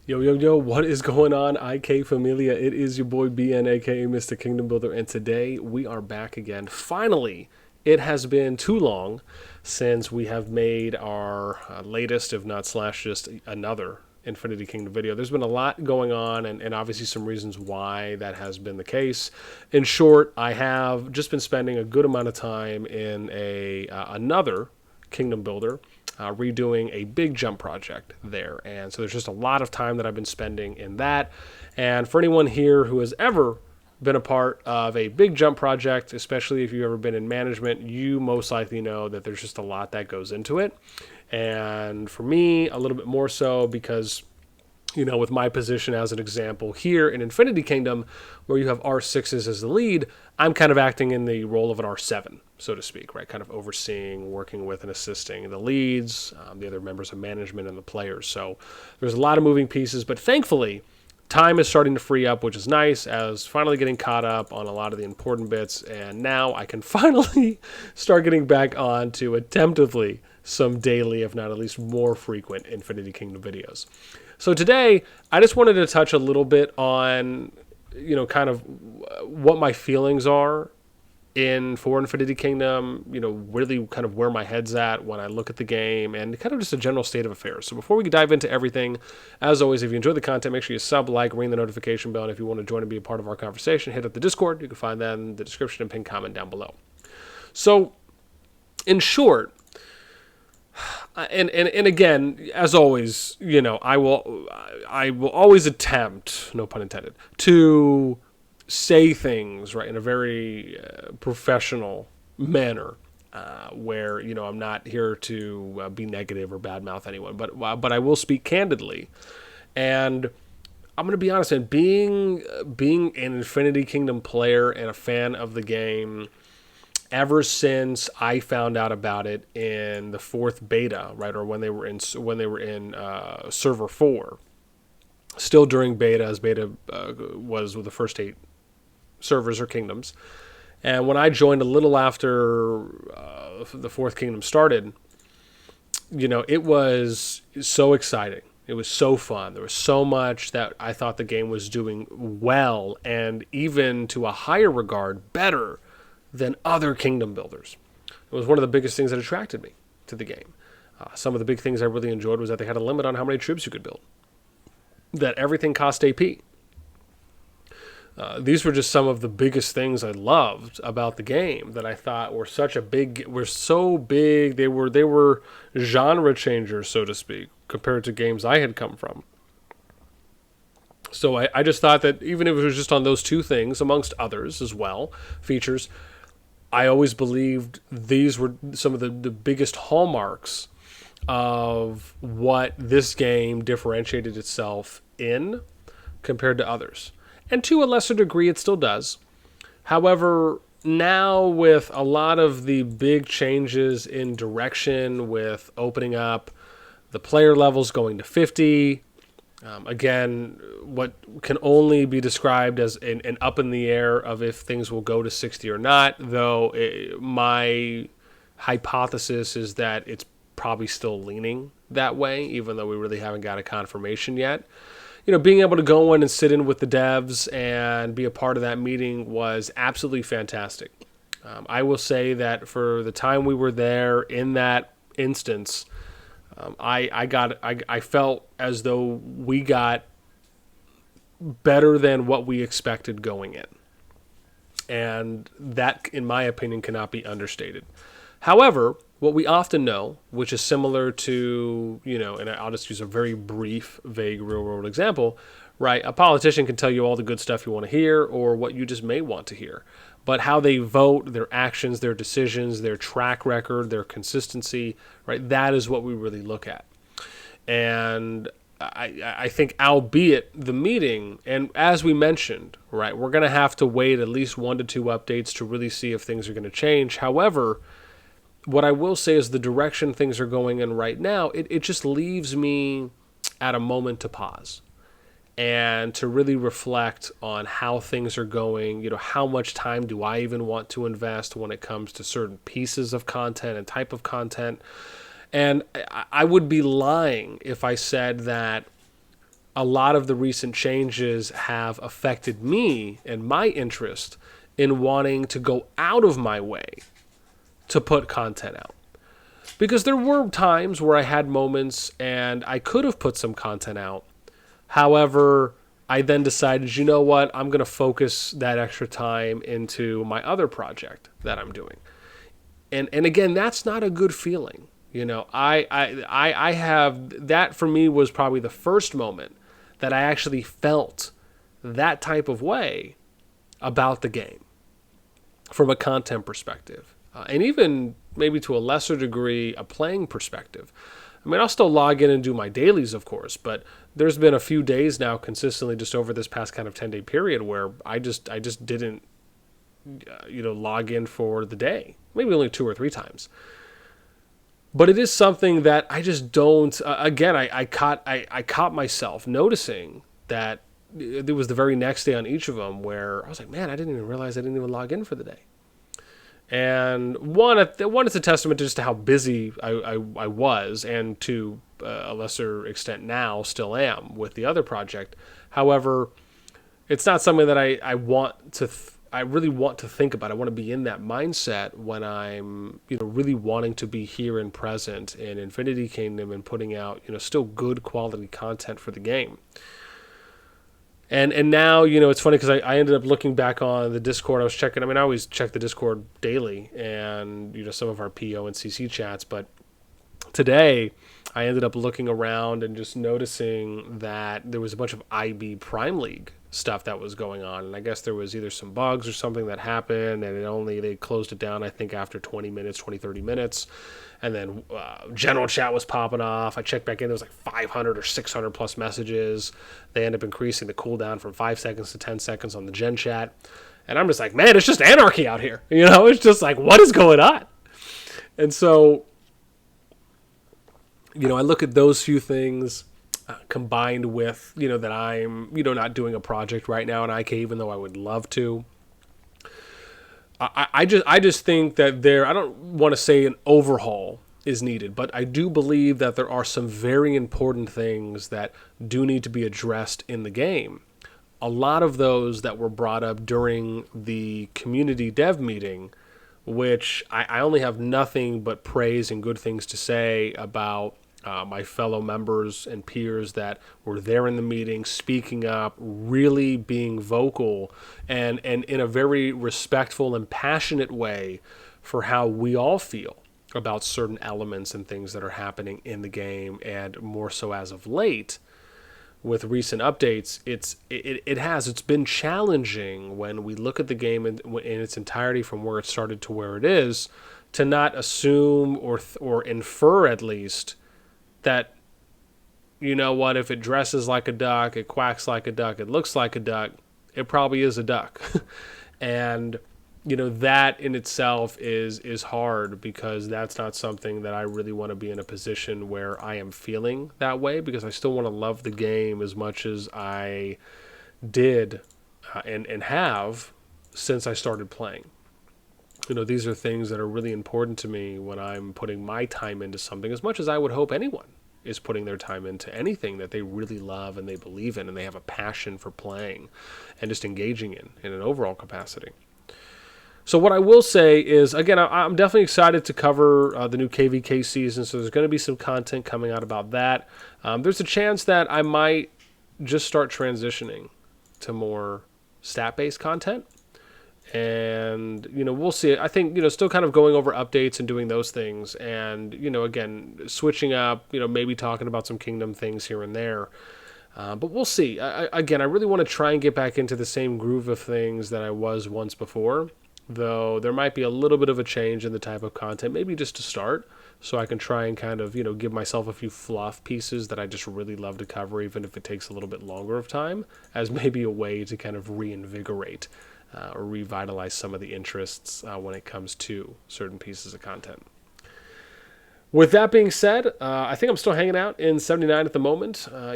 Yo, yo, yo, what is going on, IK Familia? It is your boy BN, aka Mr. Kingdom Builder, and today we are back again. Finally, it has been too long since we have made our latest, if not slash just another Infinity Kingdom video. There's been a lot going on, and obviously some reasons why that has been the case. In short, I have just been spending a good amount of time in another Kingdom Builder, redoing a big jump project there. And so there's just a lot of time that I've been spending in that. And for anyone here who has ever been a part of a big jump project, especially if you've ever been in management, you most likely know that there's just a lot that goes into it. And for me, a little bit more so because, you know, with my position as an example here in Infinity Kingdom, where you have R6s as the lead, I'm kind of acting in the role of an R7, so to speak, right? Kind of overseeing, working with, and assisting the leads, the other members of management, and the players. So there's a lot of moving pieces, but thankfully, time is starting to free up, which is nice, as finally getting caught up on a lot of the important bits, and now I can finally start getting back on to attemptively some daily, if not at least more frequent, Infinity Kingdom videos. So today, I just wanted to touch a little bit on, you know, kind of what my feelings are for Infinity Kingdom, you know, really kind of where my head's at when I look at the game, and kind of just a general state of affairs. So before we dive into everything, as always, if you enjoy the content, make sure you sub, like, ring the notification bell, and if you want to join and be a part of our conversation, hit up the Discord. You can find that in the description and pinned comment down below. So, in short, and again, as always, you know, I will always attempt, no pun intended, to say things right in a very professional manner, where, you know, I'm not here to be negative or badmouth anyone, but I will speak candidly, and I'm going to be honest. And being an Infinity Kingdom player and a fan of the game ever since I found out about it in the fourth beta, right, or when they were in server 4, still during beta, as beta was with the first 8 servers or kingdoms, and when I joined a little after the fourth kingdom started, you know, it was so exciting. It was so fun. There was so much that I thought the game was doing well, and even to a higher regard, better than other kingdom builders. It was one of the biggest things that attracted me to the game. Some of the big things I really enjoyed was that they had a limit on how many troops you could build, that everything cost AP. These were just some of the biggest things I loved about the game, that I thought were so big. They were genre changers, so to speak, compared to games I had come from. So I just thought that even if it was just on those two things, amongst others as well, features, I always believed these were some of the biggest hallmarks of what this game differentiated itself in compared to others. And to a lesser degree, it still does. However, now with a lot of the big changes in direction, with opening up the player levels going to 50, again, what can only be described as an up in the air of if things will go to 60 or not, though my hypothesis is that it's probably still leaning that way, even though we really haven't got a confirmation yet. You know, being able to go in and sit in with the devs and be a part of that meeting was absolutely fantastic. I will say that for the time we were there in that instance, I felt as though we got better than what we expected going in. And that, in my opinion, cannot be understated. However, what we often know, which is similar to, you know, and I'll just use a very brief, vague, real-world example, right? A politician can tell you all the good stuff you want to hear or what you just may want to hear. But how they vote, their actions, their decisions, their track record, their consistency, right? That is what we really look at. And I think, albeit the meeting, and as we mentioned, right, we're going to have to wait at least 1 to 2 updates to really see if things are going to change. However, what I will say is the direction things are going in right now, it just leaves me at a moment to pause and to really reflect on how things are going. You know, how much time do I even want to invest when it comes to certain pieces of content and type of content? And I would be lying if I said that a lot of the recent changes have affected me and my interest in wanting to go out of my way to put content out. Because there were times where I had moments and I could have put some content out. However, I then decided, you know what, I'm going to focus that extra time into my other project that I'm doing. And again, that's not a good feeling. You know, I have, that for me was probably the first moment that I actually felt that type of way about the game from a content perspective. And even maybe to a lesser degree, a playing perspective. I mean, I'll still log in and do my dailies, of course, but there's been a few days now consistently just over this past kind of 10-day period where I just didn't, log in for the day. Maybe only 2 or 3 times. But it is something that I just don't. Again, I caught myself noticing that it was the very next day on each of them where I was like, man, I didn't even realize I didn't even log in for the day. And one, it's a testament to just how busy I was, and to a lesser extent now still am with the other project. However, it's not something that I want to. I really want to think about. I want to be in that mindset when I'm, really wanting to be here and present in Infinity Kingdom and putting out, still good quality content for the game. And now, it's funny because I ended up looking back on the Discord. I was checking. I mean, I always check the Discord daily and, some of our PO and CC chats. But today, I ended up looking around and just noticing that there was a bunch of IB Prime League stuff that was going on. And I guess there was either some bugs or something that happened, and they closed it down, I think, after 30 minutes. And then general chat was popping off. I checked back in. There was like 500 or 600 plus messages. They ended up increasing the cooldown from 5 seconds to 10 seconds on the gen chat. And I'm just like, man, it's just anarchy out here. It's just like, what is going on? And so, I look at those few things combined with, that I'm, not doing a project right now in IK, even though I would love to. I just think that I don't want to say an overhaul is needed, but I do believe that there are some very important things that do need to be addressed in the game. A lot of those that were brought up during the community dev meeting, which I only have nothing but praise and good things to say about my fellow members and peers that were there in the meeting, speaking up, really being vocal, and in a very respectful and passionate way for how we all feel about certain elements and things that are happening in the game, and more so as of late with recent updates. It's been challenging when we look at the game in its entirety from where it started to where it is, to not assume or infer at least that, if it dresses like a duck, it quacks like a duck, it looks like a duck, it probably is a duck. And, that in itself is hard, because that's not something that I really want to be in a position where I am feeling that way, because I still want to love the game as much as I did and have since I started playing. These are things that are really important to me when I'm putting my time into something, as much as I would hope anyone is putting their time into anything that they really love and they believe in and they have a passion for playing and just engaging in an overall capacity. So what I will say is, again, I'm definitely excited to cover the new KVK season, so there's going to be some content coming out about that. There's a chance that I might just start transitioning to more stat-based content. And, we'll see. I think, still kind of going over updates and doing those things. And, again, switching up, maybe talking about some Kingdom things here and there. But we'll see. I really want to try and get back into the same groove of things that I was once before. Though there might be a little bit of a change in the type of content, maybe just to start. So I can try and kind of, give myself a few fluff pieces that I just really love to cover, even if it takes a little bit longer of time, as maybe a way to kind of reinvigorate or revitalize some of the interests when it comes to certain pieces of content. With that being said, I think I'm still hanging out in 79 at the moment. I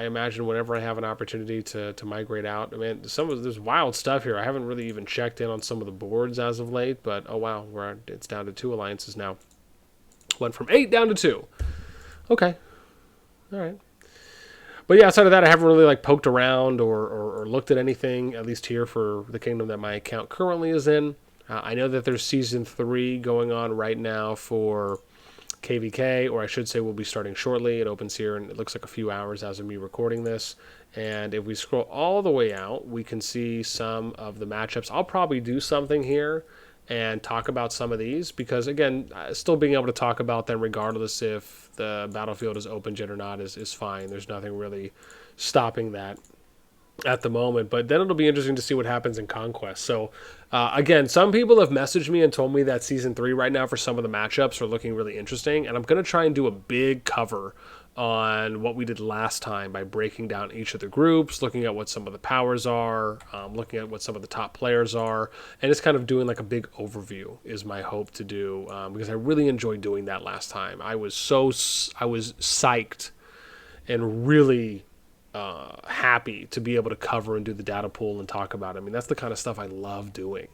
imagine whenever I have an opportunity to migrate out. I mean, there's wild stuff here. I haven't really even checked in on some of the boards as of late, but oh wow, it's down to 2 alliances now. Went from 8 down to 2. Okay. All right. But yeah, outside of that, I haven't really like poked around or looked at anything, at least here for the kingdom that my account currently is in. I know that there's season 3 going on right now for KVK, or I should say will be starting shortly. It opens here and it looks like a few hours as of me recording this. And if we scroll all the way out, we can see some of the matchups. I'll probably do something here and talk about some of these because, again, still being able to talk about them regardless if the battlefield is open yet or not is fine. There's nothing really stopping that at the moment, but then it'll be interesting to see what happens in Conquest. So again, some people have messaged me and told me that season 3 right now for some of the matchups are looking really interesting, and I'm going to try and do a big cover on what we did last time by breaking down each of the groups, looking at what some of the powers are, looking at what some of the top players are, and it's kind of doing like a big overview is my hope to do, because I really enjoyed doing that last time. I was psyched and really happy to be able to cover and do the data pool and talk about it. I mean, that's the kind of stuff I love doing.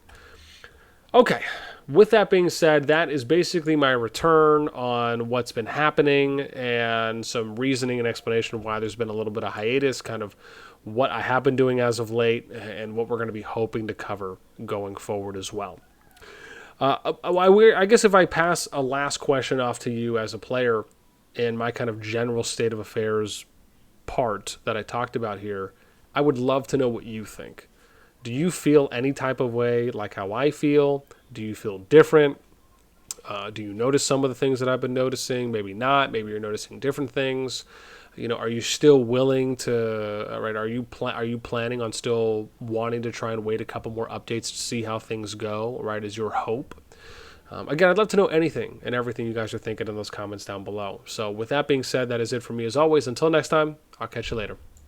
Okay, with that being said, that is basically my return on what's been happening and some reasoning and explanation of why there's been a little bit of hiatus, kind of what I have been doing as of late and what we're going to be hoping to cover going forward as well. I guess if I pass a last question off to you as a player in my kind of general state of affairs part that I talked about here, I would love to know what you think. Do you feel any type of way like how I feel? Do you feel different? Do you notice some of the things that I've been noticing? Maybe not. Maybe you're noticing different things. You know, are you still willing to? Right? Are you planning on still wanting to try and wait a couple more updates to see how things go? Right? Is your hope? Again, I'd love to know anything and everything you guys are thinking in those comments down below. So with that being said, that is it for me as always. Until next time, I'll catch you later.